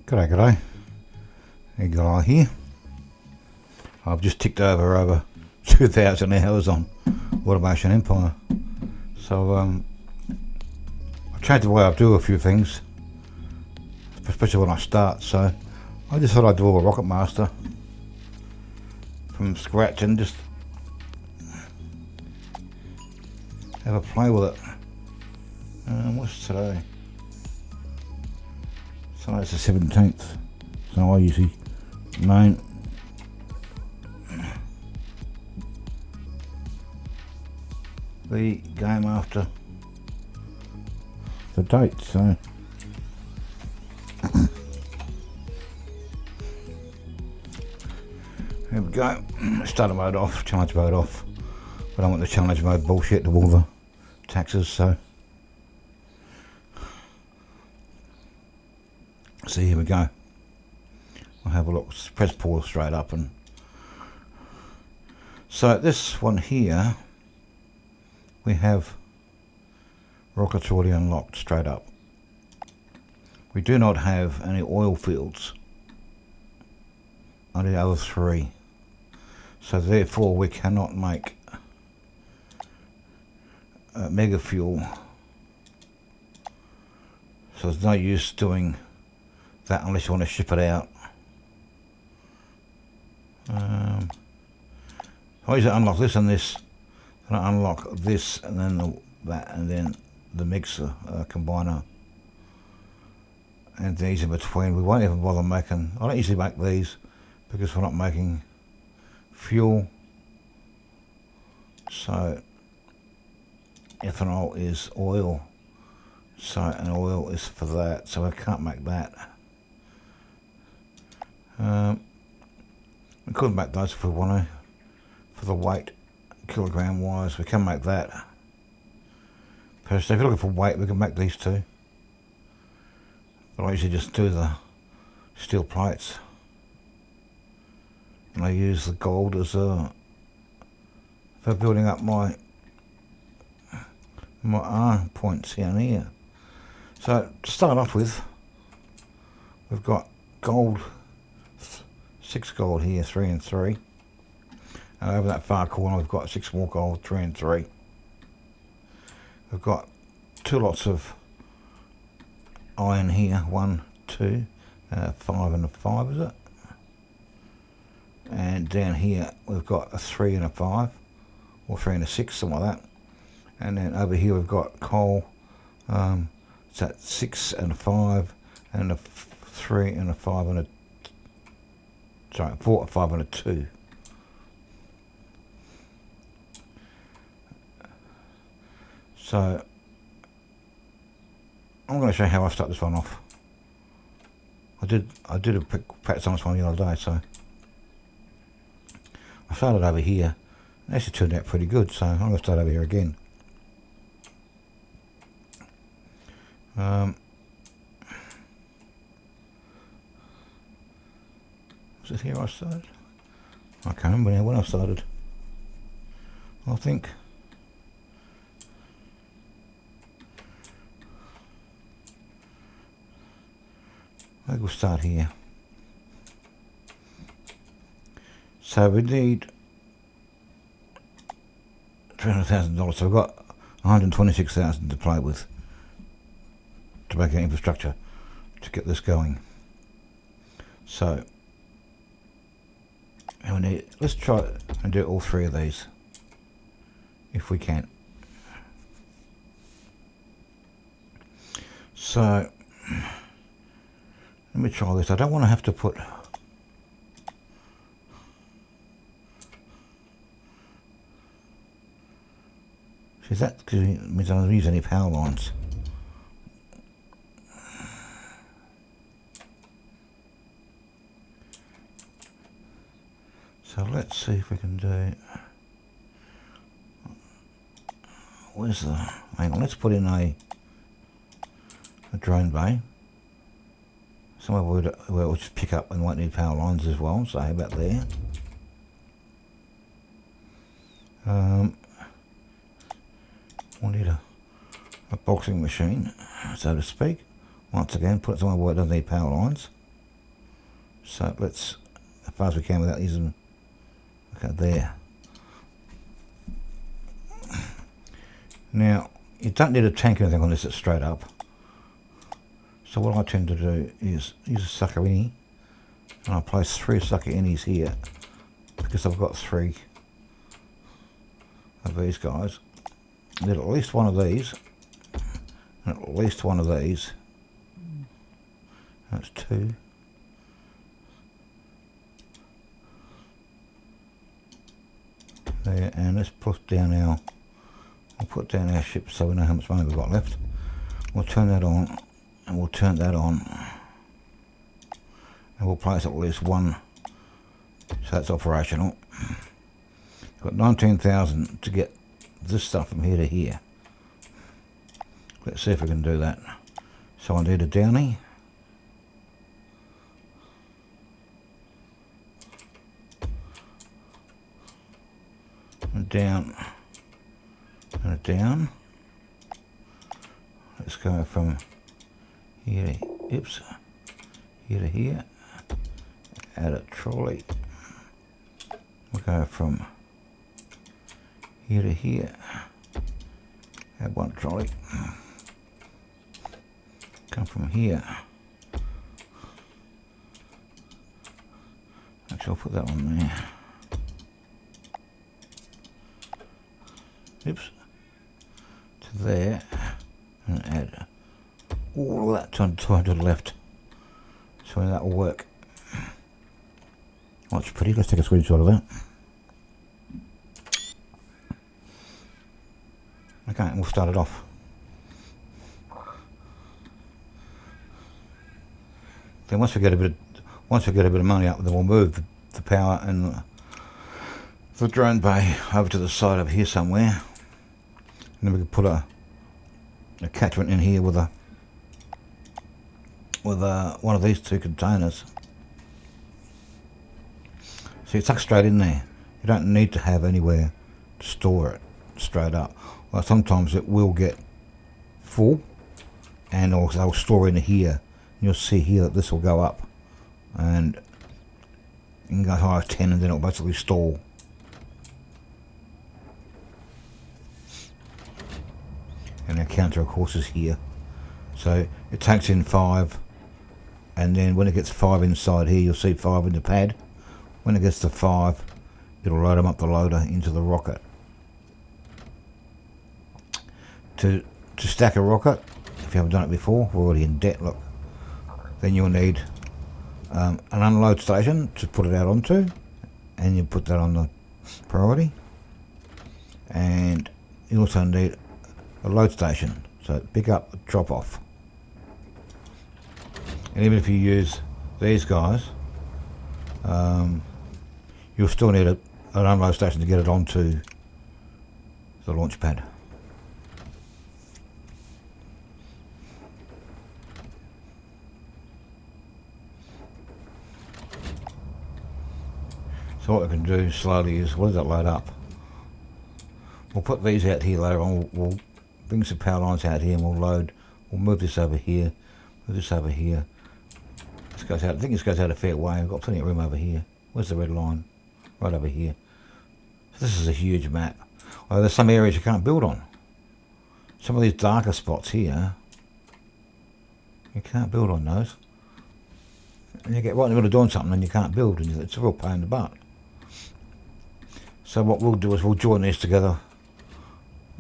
G'day, g'day. Eagle Eye here. I've just ticked over 2,000 hours on Automation Empire. So I've changed the way I do a few things, especially when I start. So I just thought I'd do a Rocket Master from scratch and just have a play with it. What's today? So it's the 17th. So I usually name the game after the date. So here we go. Starter mode off, challenge mode off. I don't want the challenge mode bullshit with all the taxes, so here we go. I'll have a look, press pause straight up. And so this one here, we have rockets already unlocked straight up. We do not have any oil fields on the other three, so therefore we cannot make mega fuel. So there's no use doing that unless you want to ship it out. I usually unlock this and this, and I unlock this and then that, and then the mixer combiner, and these in between. We won't even bother making. I don't usually make these because we're not making fuel. So ethanol is oil, so and oil is for that. So I can't make that. We could make those if we want to, for the weight, kilogram wise. We can make that. Personally, if you're looking for weight, we can make these two. But I usually just do the steel plates, and I use the gold as for building up my arm points down here. So to start off with, we've got gold. 6 gold here, 3 and 3. And over that far corner we've got 6 more gold, 3 and 3. We've got 2 lots of iron here, 1, 2, 5 and a 5 is it? And down here we've got a 3 and a 5, or 3 and a 6, something like that. And then over here we've got coal, it's at 6 and a 5, and a 3 and a 5 and a 4, 5 and a 2. So I'm going to show you how I start this one off. I did a practice on this one the other day, so I started over here. It actually turned out pretty good, so I'm going to start over here again. Was it here I started? I can't remember now when I started. I think maybe we'll start here. So we need $300,000. So we've got $126,000 to play with to make our infrastructure to get this going. So and we need, let's try and do all 3 of these if we can. So let me try this. I don't want to have to put is that because it means I don't use any power lines. So let's see if we can do. Where's the? Hang on. Let's put in a drain bay. Somewhere where we'll just pick up and won't need power lines as well. So how about there? We'll need a boxing machine, so to speak. Once again, put it somewhere where it doesn't need power lines. So let's, as far as we can without using, okay, there. Now, you don't need a tank or anything on this, it's straight up. So what I tend to do is use a sucker innie, and I'll place 3 sucker innies here, because I've got 3 of these guys. I need at least one of these, and at least one of these. That's 2. There, and let's put down our, we'll put down our ship so we know how much money we've got left. We'll turn that on, and we'll turn that on, and we'll place at least 1, so that's operational. Got 19,000 to get this stuff from here to here. Let's see if we can do that. So I need a downy. A down and a down. Let's go from here to, oops, here to here. Add a trolley. We'll go from here to here. Add 1 trolley. Come from here. Actually, I'll put that one there. Oops. To there. And add all of that to the left. So that will work. Oh, it's pretty. Let's take a screenshot of that. Okay, and we'll start it off. Then once we get a bit of money up, then we'll move the power and the drone bay over to the side over here somewhere. And then we can put a catchment in here with one of these 2 containers. So it's tucked straight in there. You don't need to have anywhere to store it straight up. Well, sometimes it will get full, and also they'll store in here. You'll see here that this will go up, and you can go as high as 10, and then it'll basically stall. And our counter, of course, is here. So it takes in 5, and then when it gets 5 inside here, you'll see 5 in the pad. When it gets to 5, it'll load them up the loader into the rocket. To stack a rocket, if you haven't done it before, we're already in debt, look. Then you'll need an unload station to put it out onto, and you put that on the priority. And you also need a load station, so pick up, drop off. And even if you use these guys, you'll still need an unload station to get it onto the launch pad. So what we can do slowly is, what does that load up? We'll put these out here later on. We'll bring some power lines out here, and we'll move this over here, move this over here. This goes out, I think this goes out a fair way. I've got plenty of room over here. Where's the red line? Right over here. So this is a huge map. Although there's some areas you can't build on. Some of these darker spots here, you can't build on those. And you get right in the middle of doing something and you can't build, and it's a real pain in the butt. So what we'll do is we'll join these together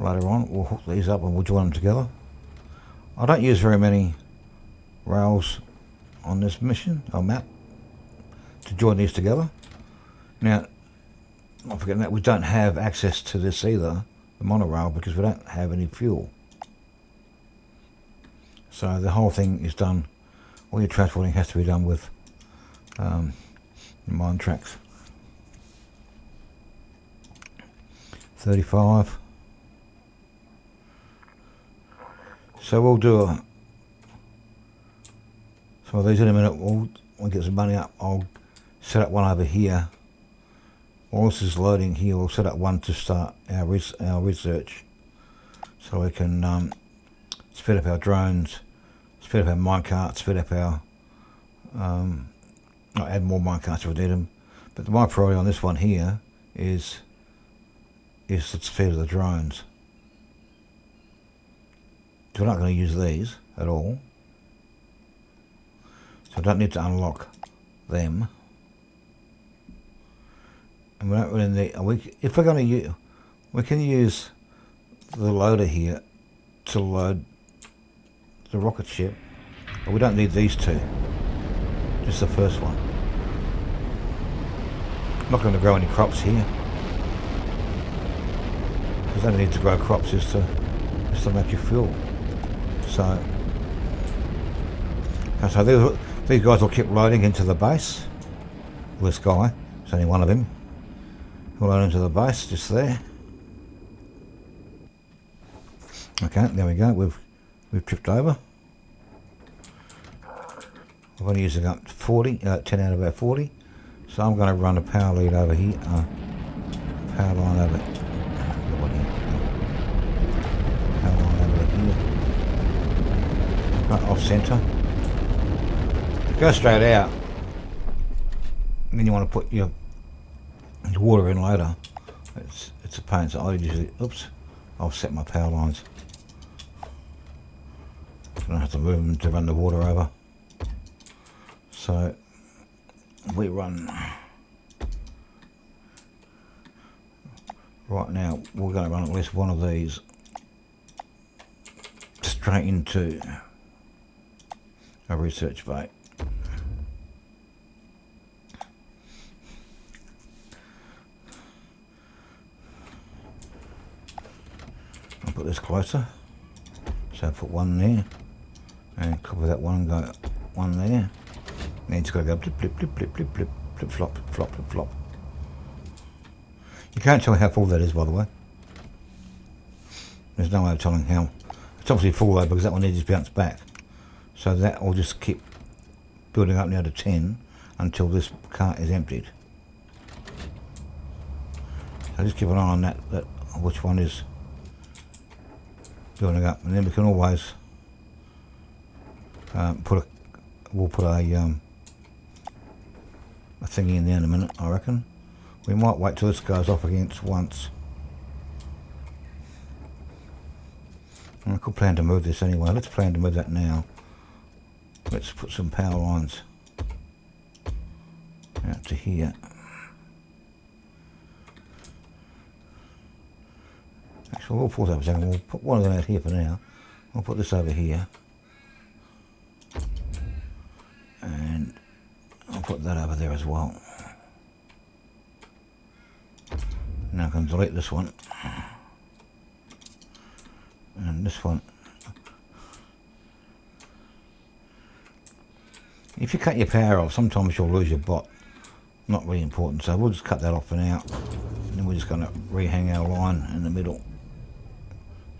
later on. We'll hook these up and we'll join them together. I don't use very many rails on this mission or map to join these together. Now, not forgetting that we don't have access to this either, the monorail, because we don't have any fuel. So the whole thing is done, all your transporting has to be done with mine tracks. 35. So we'll do some of these in a minute. We'll get some money up. I'll set up one over here. While this is loading here, we'll set up one to start our research, so we can speed up our drones, speed up our minecarts, speed up our I'll add more minecarts if I need them. But my priority on this one here is it's feed of the drones. So we're not going to use these at all. So I don't need to unlock them. And we don't really need, if we're going to use, we can use the loader here to load the rocket ship, but we don't need these two, just the first one. I'm not going to grow any crops here, because they don't need to grow crops just to make you fuel. So these guys will keep loading into the base. This guy, there's only one of him. We'll load into the base just there. Okay, there we go. We've tripped over. We're only using up 10 out of our 40. So I'm going to run a power lead over here. Power line over here. Power line over here. Right off centre. Go straight out. And then you want to put your water in later. It's a pain. So I usually, I'll set my power lines. I don't have to move them to run the water over. So we run right now. We're going to run at least one of these straight into a research bay. I'll put this closer. So put one there, and copy that one and go one there. Then it's got to go blip, blip, blip, blip, blip, blip, flip, flop, flip, flop, flip, flop. You can't tell how full that is, by the way. There's no way of telling how. It's obviously full though, because that one needs to bounce back. So that will just keep building up now to 10 until this cart is emptied. So just keep an eye on that which one is building up, and then we can always we'll put a thingy in there in a minute, I reckon. We might wait till this goes off against once. I could plan to move this anyway. Let's plan to move that now. Let's put some power lines out to here. Actually, we'll pause up a second. We'll put one of them out here for now. We'll put this over here. And I'll put that over there as well. Now I can delete this one. And this one. If you cut your power off, sometimes you'll lose your bot. Not really important, so we'll just cut that off for now. And then we're just going to rehang our line in the middle.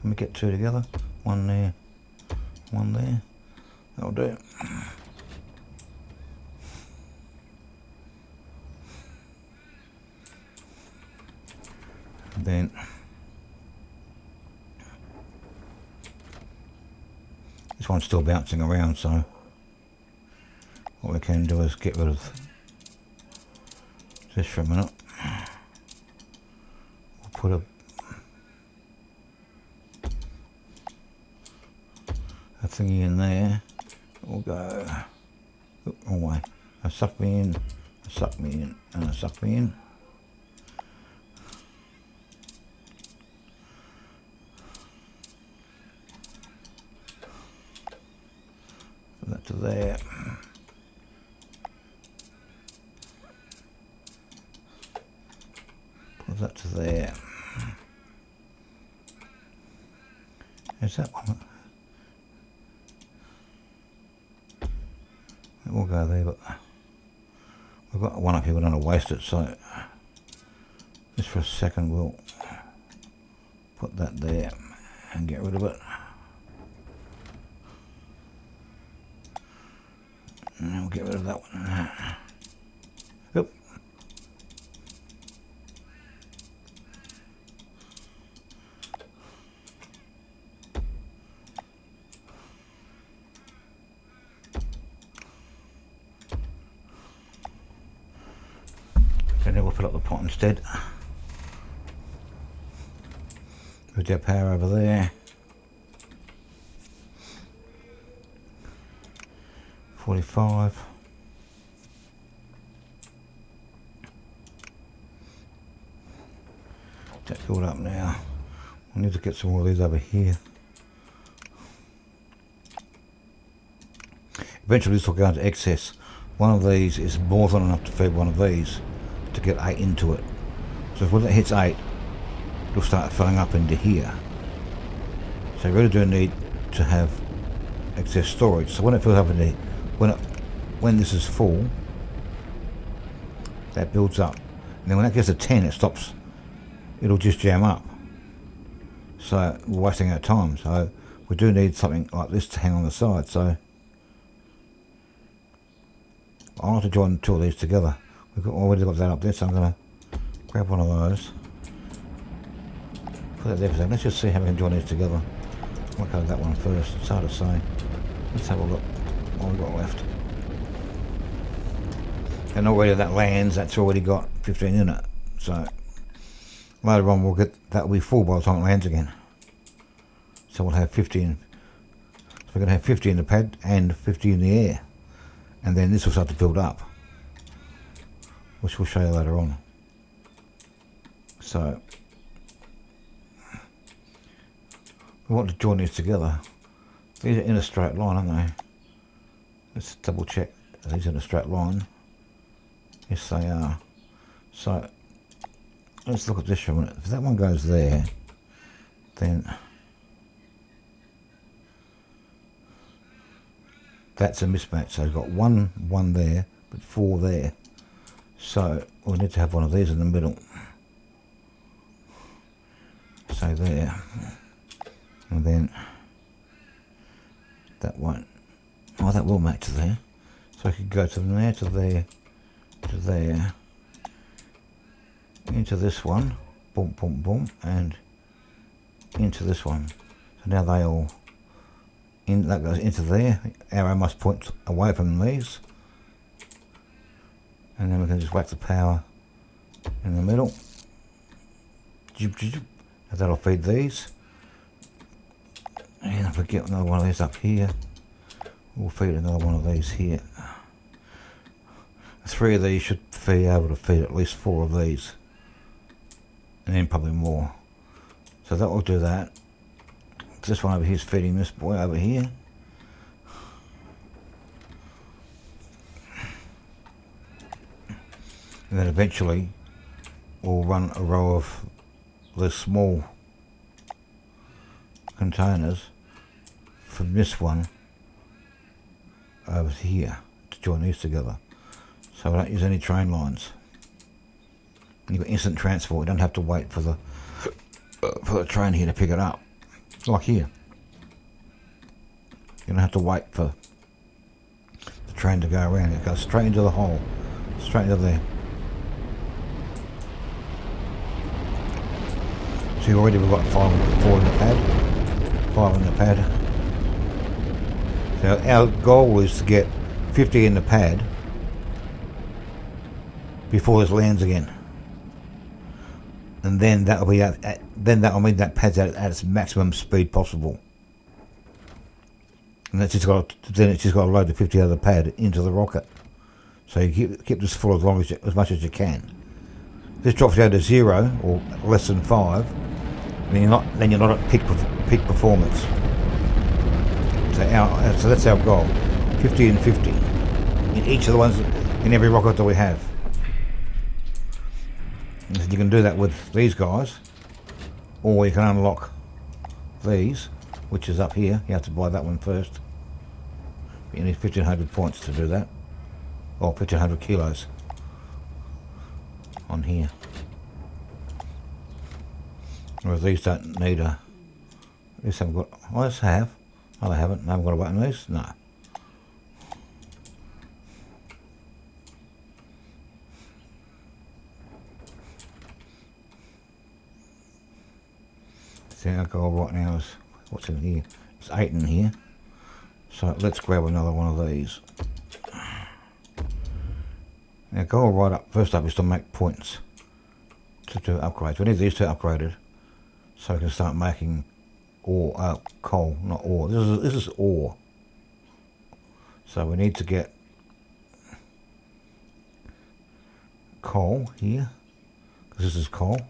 Can we get two together? One there, one there. That'll do. And then this one's still bouncing around, so what we can do is get rid of this for a minute. We'll put a thingy in there. We'll go wrong way. I suck me in, I suck me in, and I suck me in. Put that to there. Put that to there. Is that one? It will go there, but we've got one up here, we don't want to waste it, so just for a second we'll put that there and get rid of it. And we'll get rid of that one. Yep. And then we'll fill up the pot instead. With our power over there. 45. That's filled up now. I need to get some more of these over here. Eventually this will go into excess. One of these is more than enough to feed one of these to get 8 into it. So when it hits 8, it'll start filling up into here. So you really do need to have excess storage. So when it fills up into here, when this is full, that builds up. And then when that gets to 10, it stops. It'll just jam up. So we're wasting our time. So we do need something like this to hang on the side. So I'll have to join 2 of these together. We've already got that up there, so I'm going to grab one of those. Put that there for a second. Let's just see how we can join these together. I'll go with that one first. It's hard to say. Let's have a look what we've got left. And already that lands, that's already got 15 in it. So later on we'll get that will be full by the time it lands again. So we'll have 15. So we're going to have 50 in the pad and 50 in the air. And then this will start to build up, which we'll show you later on. So we want to join these together. These are in a straight line, aren't they? Let's double check. Are these in a straight line? Yes, they are. So let's look at this for a minute. If that one goes there, then that's a mismatch. So you've got one there, but 4 there. So we need to have one of these in the middle. So there. And then that one. Oh, that will match there. So I could go from there to there to there. Into this one. Boom, boom, boom. And into this one. So now they all... that goes into there. The arrow must point away from these, and then we can just whack the power in the middle. And that'll feed these. And if we get another one of these up here, we'll feed another one of these here. 3 of these should be able to feed at least 4 of these, and then probably more. So that will do that. This one over here is feeding this boy over here. And then eventually we'll run a row of the small containers from this one over here to join these together. So we don't use any train lines. You've got instant transport. You don't have to wait for the train here to pick it up. Like here, you don't have to wait for the train to go around. It goes straight into the hole, straight into there. So already we've got 4 in the pad, 5 in the pad. So our goal is to get 50 in the pad before this lands again. And then that'll be then that'll mean that pad's at its maximum speed possible. And then it's just got to load the 50 out of the pad into the rocket. So you keep this full as much as you can. If this drops down to 0 or less than 5, then you're not at peak performance. So that's our goal: 50 and 50 in each of the ones in every rocket that we have. And you can do that with these guys, or you can unlock these, which is up here. You have to buy that one first. You need 1500 points to do that, or 1500 kilos on here. Whereas these don't need a... These haven't got... Oh, this have. Oh, they haven't. They haven't got a button on these? No. See, our goal right now is... What's in here? It's 8 in here. So let's grab another one of these. Now goal right up, first up is to make points to do upgrades. We need these two upgraded so we can start making ore, coal, not ore. This is ore. So we need to get coal here, because this is coal.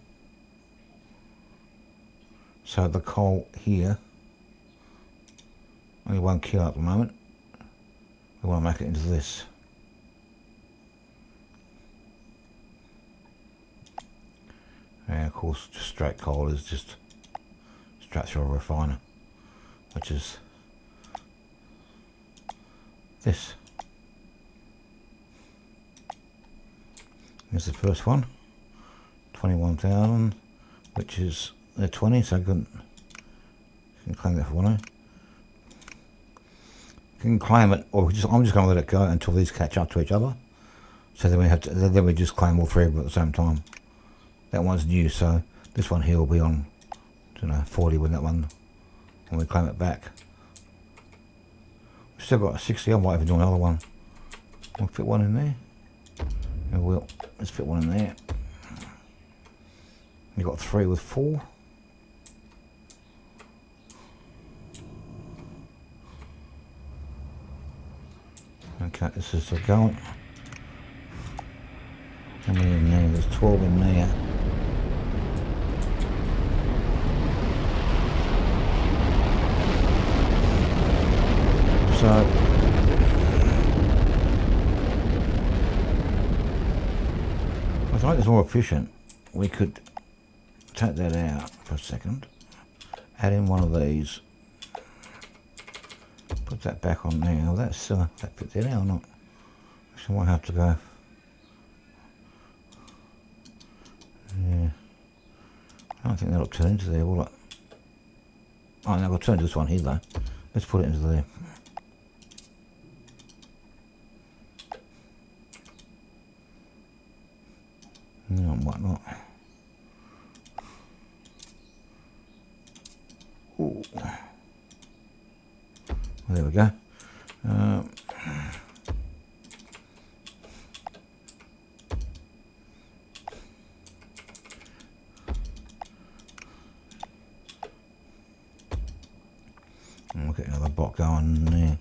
So the coal here, only 1 kilo at the moment. We want to make it into this. And of course, just straight coal is just straight through a refiner, which is this. Here's the first one, 21,000, which is the 20, so I can claim that for one. Can claim it, or I'm just going to let it go until these catch up to each other. So then we have to, then we just claim all three of them at the same time. That one's new, so this one here will be on, I don't know, 40 when that one, when we claim it back. We've still got a 60. I might even do another one. We'll fit one in there. And we'll let's fit one in there. We've got 3 with 4. Okay, this is the going. How many in there? There's 12 in there. So I think it's more efficient. We could take that out for a second, add in one of these, put that back on there. Oh, that's that fits there now or not? So I might have to go. Yeah, I don't think that'll turn into there, will it? Oh, no, I'll turn to this one here though. Let's put it into there. No, might not. Ooh. Well, there we go. We'll get another bot going there.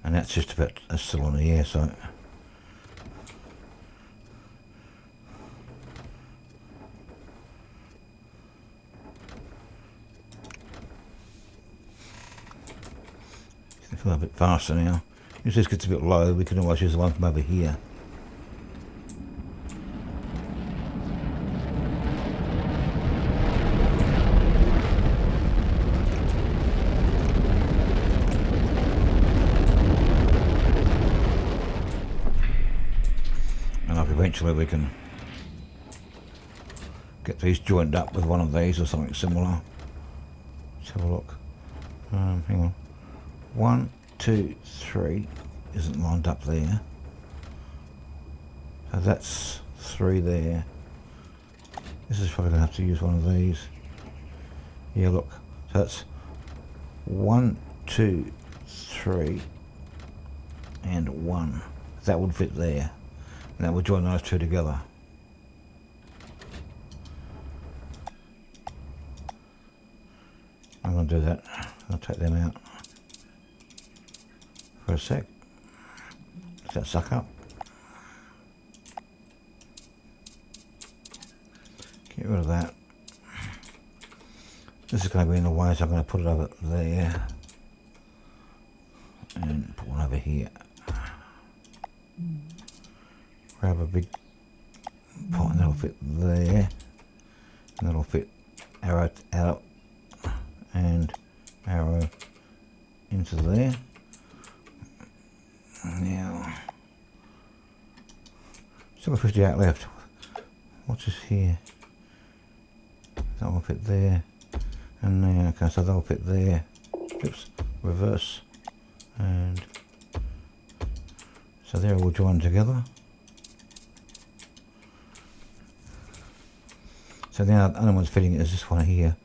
And that's just about, that's still on the air, so. A bit faster now. If this gets a bit low, we can always use the one from over here. And like eventually we can get these joined up with one of these or something similar. Let's have a look. Hang on. 1, 2, 3 isn't lined up there. So that's 3 there. This is probably going to have to use one of these. Yeah, look. So that's 1, 2, 3 and 1. That would fit there. And that would join those two together. I'm going to do that. I'll take them out for a sec. Does that suck up? Get rid of that. This is going to be in the way, so I'm going to put it over there and put one over here. Grab a big pot and that'll fit there, and that'll fit arrow out and arrow into there. Now, still got 58 left. What's this here? That will fit there, and then okay, so that'll fit there. Oops, reverse, and so they're all joined together. So now the other one's fitting is this one here.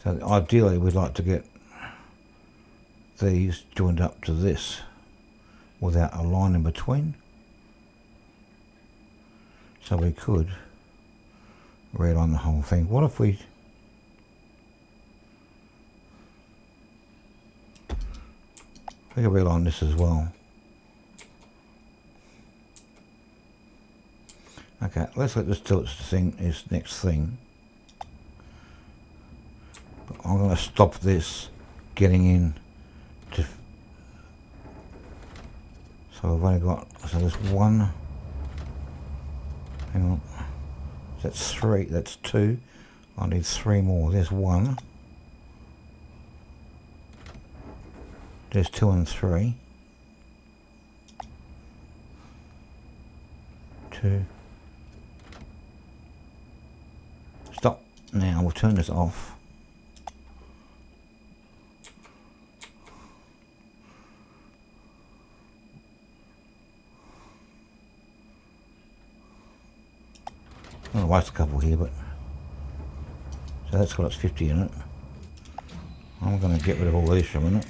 So ideally we'd like to get these joined up to this without a line in between. So we could realign the whole thing. What if we could realign this as well? Okay, let's let this tilt thing is next thing. But I'm going to stop this getting in to. So I've only got, so there's one. Hang on. That's three. That's two. I need three more. There's one. There's two and three. Two. Stop. Now we'll turn this off. I'm going to waste a couple here, but so that's got its 50 in it. I'm going to get rid of all these for a minute.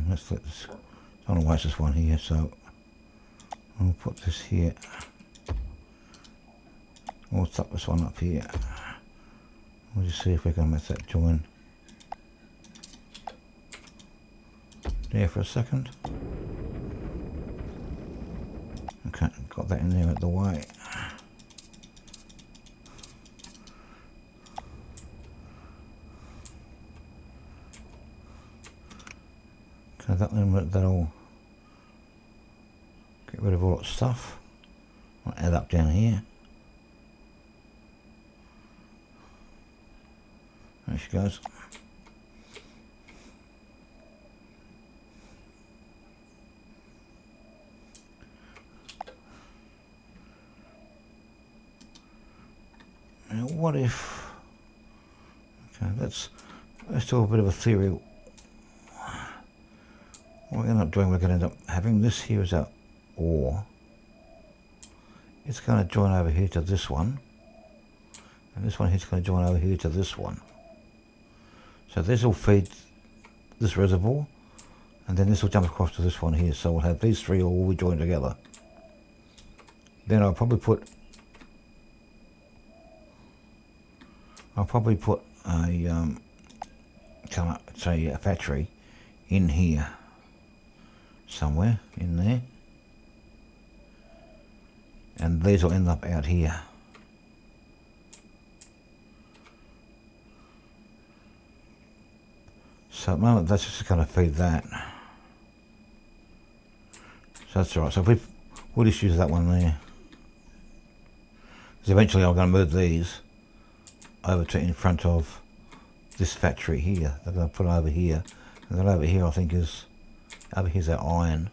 Let's let this, I don't want to waste this one here, so I'll put this here. We'll tuck this one up here. We'll just see if we can make that join there for a second. Okay, got that in there out the way. So that'll get rid of all that stuff. I'll add up down here. There she goes. Now what if, okay, let's do a bit of a theory. What we're going to end up doing, we're going to end up having this here as our ore. It's going to join over here to this one. And this one here is going to join over here to this one. So this will feed this reservoir. And then this will jump across to this one here. So we'll have these three all joined together. Then I'll probably put a say a factory in here. Somewhere in there, and these will end up out here. So at the moment that's just going to feed that. So that's alright. So if we'll just use that one there, because eventually I'm going to move these over to in front of this factory here. They're going to put it over here, and then over here I think is. Over here's our iron.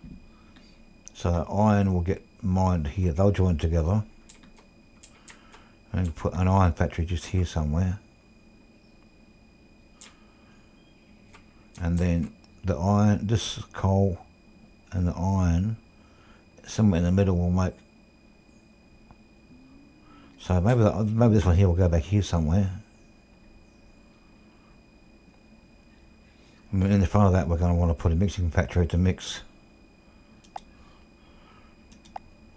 So the iron will get mined here. They'll join together. And put an iron factory just here somewhere. And then the iron, this coal and the iron, somewhere in the middle will make. So maybe this one here will go back here somewhere. In the front of that, we're going to want to put a mixing factory to mix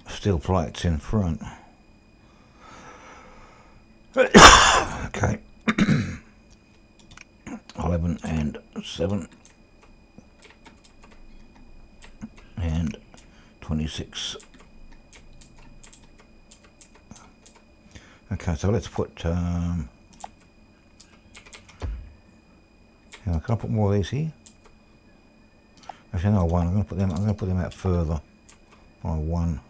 steel plates in front. Okay. 11 and 7 and 26. Okay, so let's put can I put more of these here? Actually, no, one. I'm going to put them out further by one.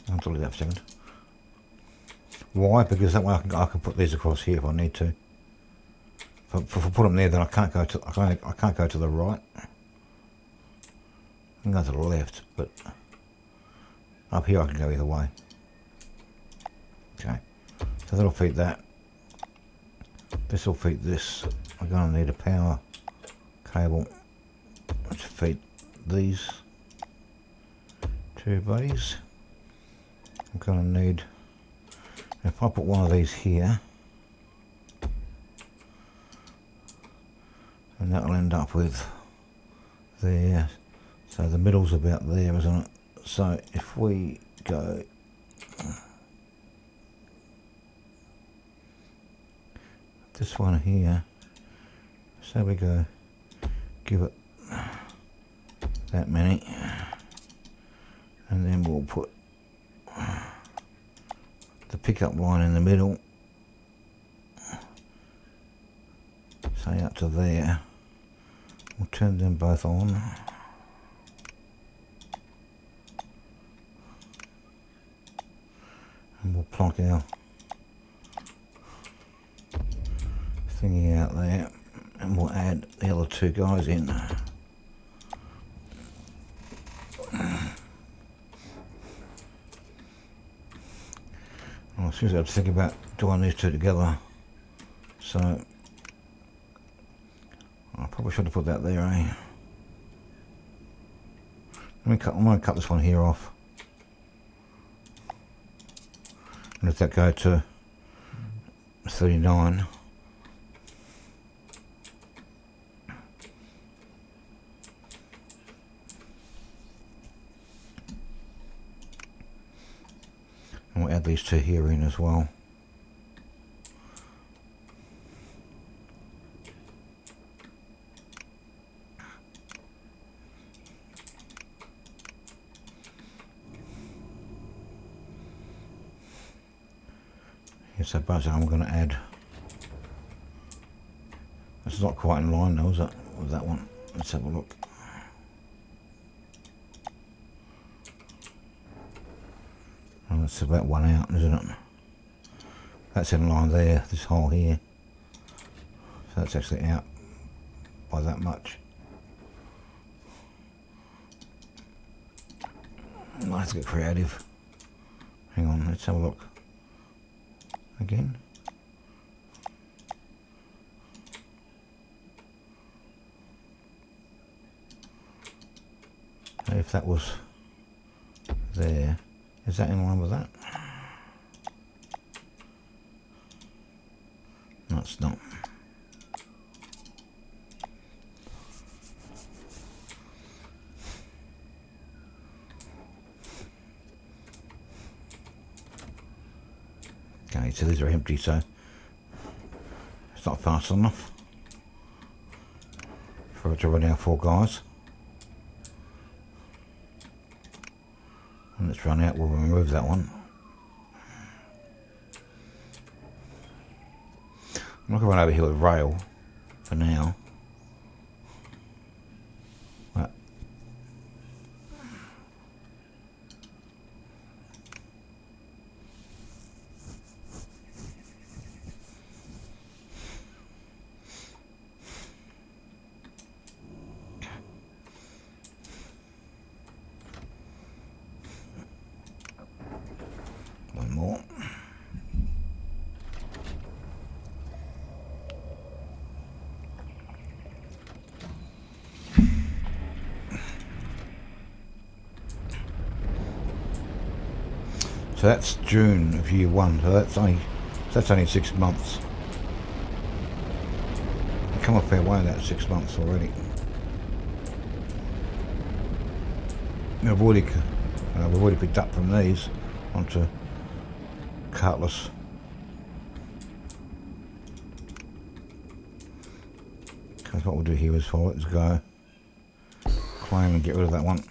I'll do that for a second. Why? Because that way I can put these across here if I need to. If I put them there, then I can't go to the right. I can go to the left, but up here I can go either way. Okay, so that'll feed that. This will feed this. I'm going to need a power cable to feed these. two buddies. I'm going to need, if I put one of these here, and that'll end up with there. So the middle's about there, isn't it? So if we go this one here, so we go give it that many, and then we'll put the pickup line in the middle, say up to there. We'll turn them both on. And we'll plonk our thingy out there, and we'll add the other two guys in. Well, seriously, I had to think about doing these two together, so I probably should have put that there, eh? I'm going to cut this one here off. Let that go to 39. And we'll add these two here in as well. Here's that buzzer I'm going to add. It's not quite in line though, is it, with that one? Let's have a look. Oh, that's about one out, isn't it? That's in line there, this hole here. So that's actually out by that much. I have to get creative. Hang on, let's have a look. Again. If that was there, is that in line with that? No, it's not. Okay, so these are empty, so it's not fast enough for it to run our four guys. When it's run out, we'll remove that one. I'm not going to run over here with rail for now. But one more. So that's June of year one. So that's only 6 months. We've come a fair way in that 6 months already. We've already picked up from these onto Cutlass. Because what we'll do here is go claim and get rid of that one.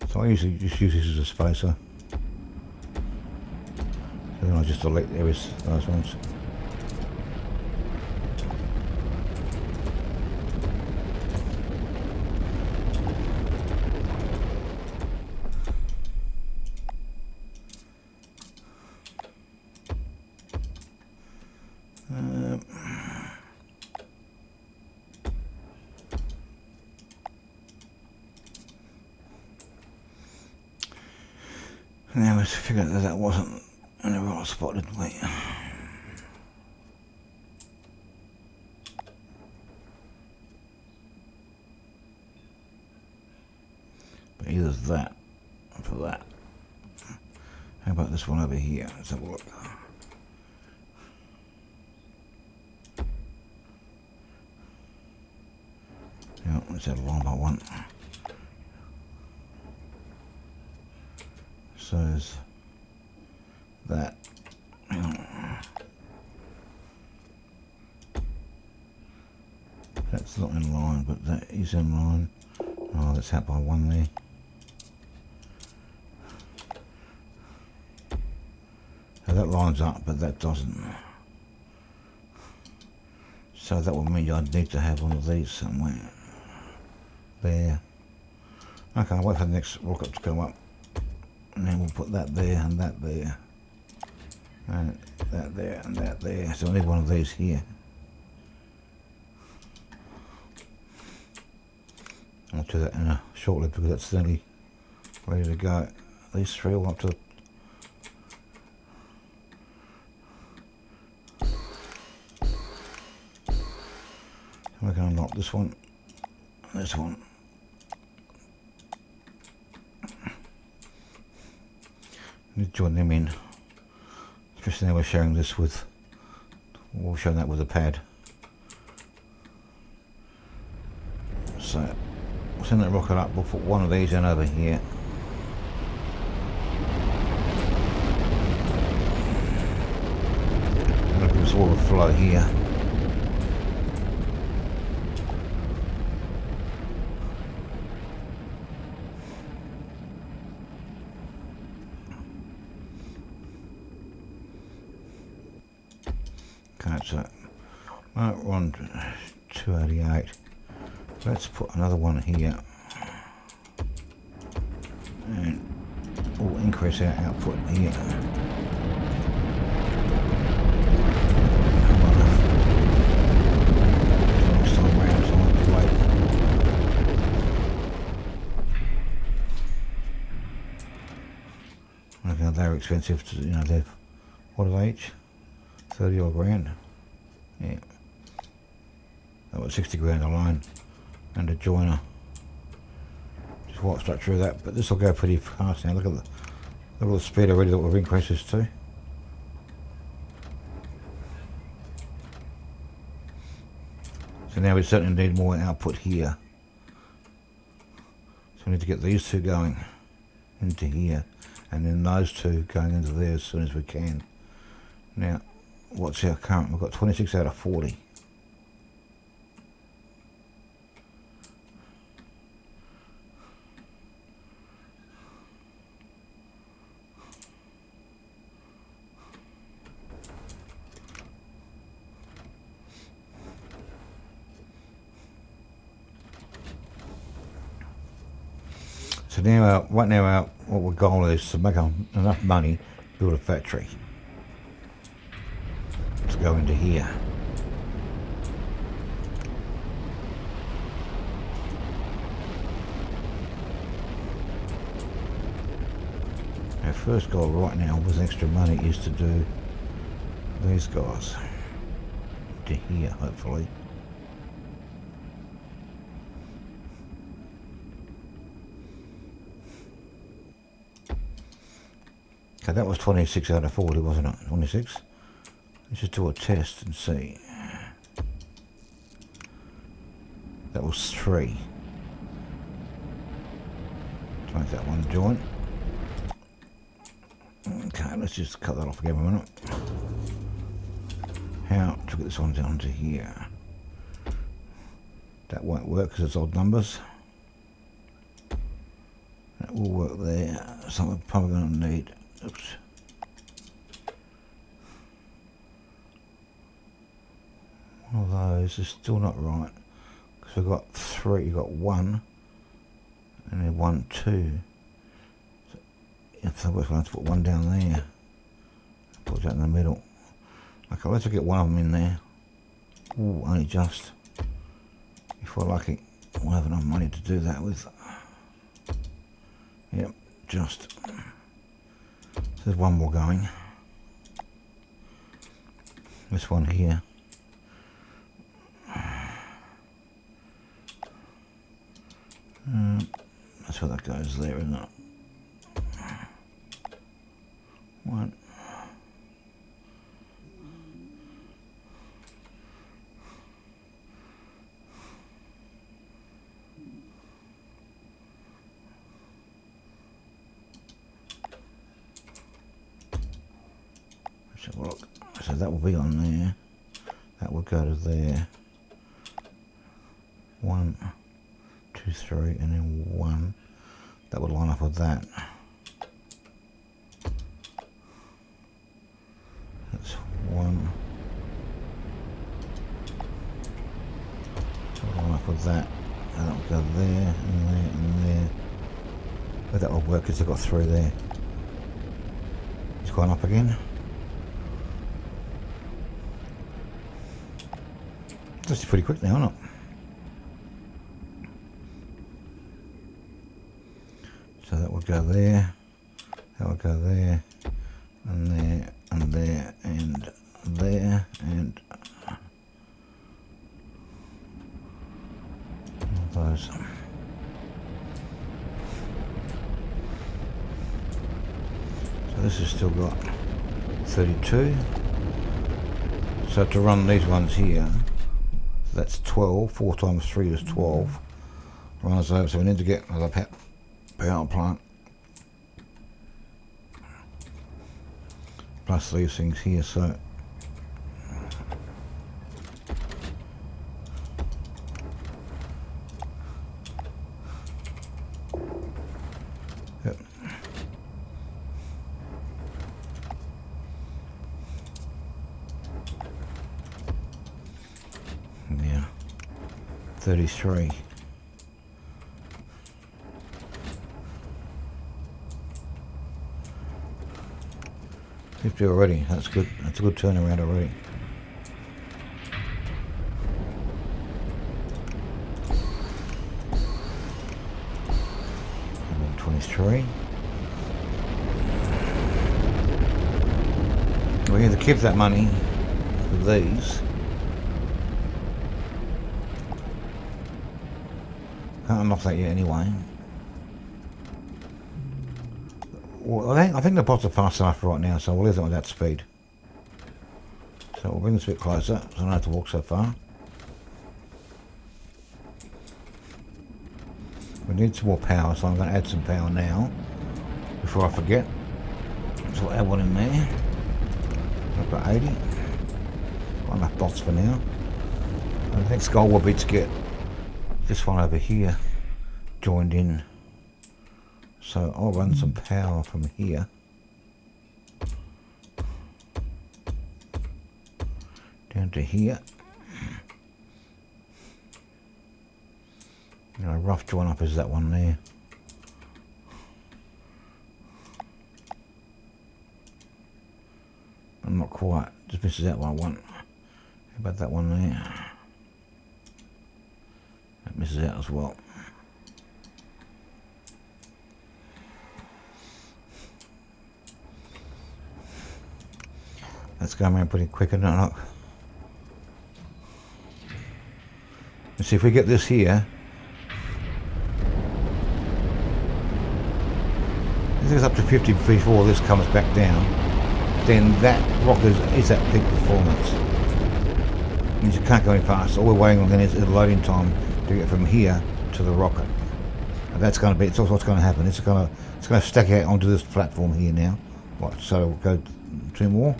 So I usually just use this as a spacer. So then I just delete those ones. Now let's figure out that that wasn't in the right spot, didn't we? Either that or for that. How about this one over here? Let's have a look. Yeah, let's add a line by one. So is that. That's not in line, but that is in line. Oh, that's out by one there. So that lines up, but that doesn't. So that would mean I'd need to have one of these somewhere. There. Okay, I'll wait for the next rocket to come up. And then we'll put that there and that there. And that there and that there. So I need one of these here. I'll do that in a shortly because that's nearly ready to go. These three all up to the we're going to knock this one, this one. Need to join them in, especially now we're sharing this with, we'll show that with a pad. So we'll send that rocket up, we'll put one of these in over here. And it'll give us all the flow here. So we're on 288. Let's put another one here and we'll increase our output here. Next time round, so I have to wait. Okay, they're expensive to, you know, they're, what are they each? 30 odd grand. Yeah. That was 60 grand alone. And a joiner. Just walk straight through that. But this will go pretty fast now. Look at the speed already that we've increased this to. So now we certainly need more output here. So we need to get these two going into here. And then those two going into there as soon as we can. Now, what's our current? We've got 26 out of 40. So now, right now, what our goal is to make enough money to build a factory. To go into here. Our first goal right now with extra money is to do these guys to here, hopefully. Okay, that was 26 out of 40, wasn't it? 26. Let's just do a test and see. That was 3. Let's make that one joint. Okay, let's just cut that off again a minute. How to get this one down to here? That won't work because it's odd numbers. That will work there. So we're probably going to need. Oops. One of those is still not right because we've got 3. You've got 1 and then 1, 2. So if we're going to put 1 down there, put that in the middle. Okay, let's get one of them in there. Ooh, only just. If we're lucky, we'll have enough money to do that with. Yep, just. So there's one more going. This one here. That's So that goes there, isn't it? One. Let's have a look. So that will be on there. That will go to there. 1, 2, 3, and then 1. That would line up with that. That's 1. That would line up with that. And that will go there, and there, and there. But that will work because I've got 3 there. It's gone up again. This is pretty quick now, isn't it? So that will go there, that will go there, and there, and there, and there, and all those. So this has still got 32. So to run these ones here, so that's 12, 4 times 3 is 12. Run us over, so we need to get another power plant. Plus these things here, so yep. Yeah, 33. 50 already, that's good. That's a good turnaround already. And then 23. We either keep that money for these. Can't unlock that yet anyway. Well, I think the pots are fast enough right now, so we'll leave them at that speed. So we'll bring this a bit closer, so I don't have to walk so far. We need some more power, so I'm going to add some power now, before I forget. So we'll add one in there. I've got 80. Got enough bots for now. And the next goal will be to get this one over here joined in. So I'll run some power from here down to here. And a rough join up is that one there. I'm not quite, just misses out what I want. How about that one there? That misses out as well. That's going around pretty quick, isn't it? Let's see if we get this here. If it's up to 50 before this comes back down, then that rocket is at peak performance. It means you can't go any faster. All we're waiting on then is the loading time to get from here to the rocket. And that's going to be, it's also what's going to happen. It's going to stack out onto this platform here now. What? So we'll go 2 more.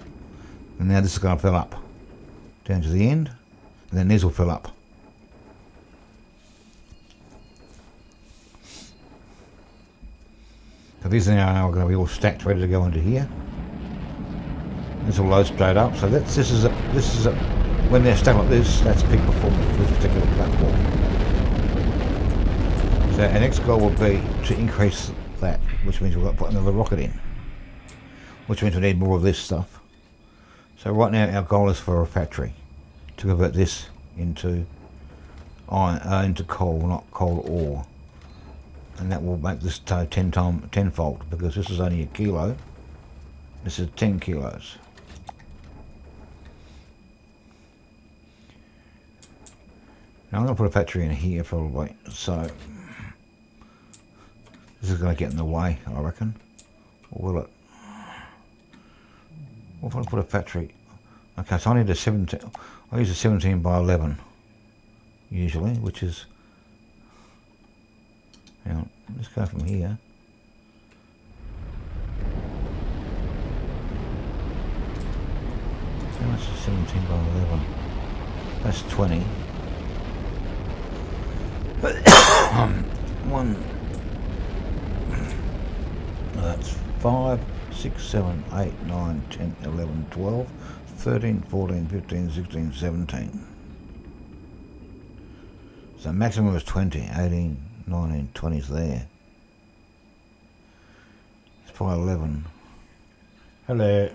And now this is going to fill up down to the end, and then these will fill up. So these are now going to be all stacked, ready to go into here. This will load straight up. So this is when they're stacked like this, that's peak performance for this particular platform. So our next goal will be to increase that, which means we've got to put another rocket in, which means we need more of this stuff. So right now our goal is for a factory to convert this into iron, into coal, not coal ore, and that will make this tenfold, because this is only a kilo. This is 10 kilos. Now I'm going to put a factory in here probably. So This is going to get in the way, I reckon. Or will it? What if I put a factory? Okay, so I need a 17. I use a 17 by 11 usually, which is. Hang on, let's go from here. How much is 17 by 11? That's 20. One. That's 5, 6, 7, 8, 9, 10, 11, 12, 13, 14, 15, 16, 17. So maximum is 20, 18, 19, 20 is there. It's by 11. Hello.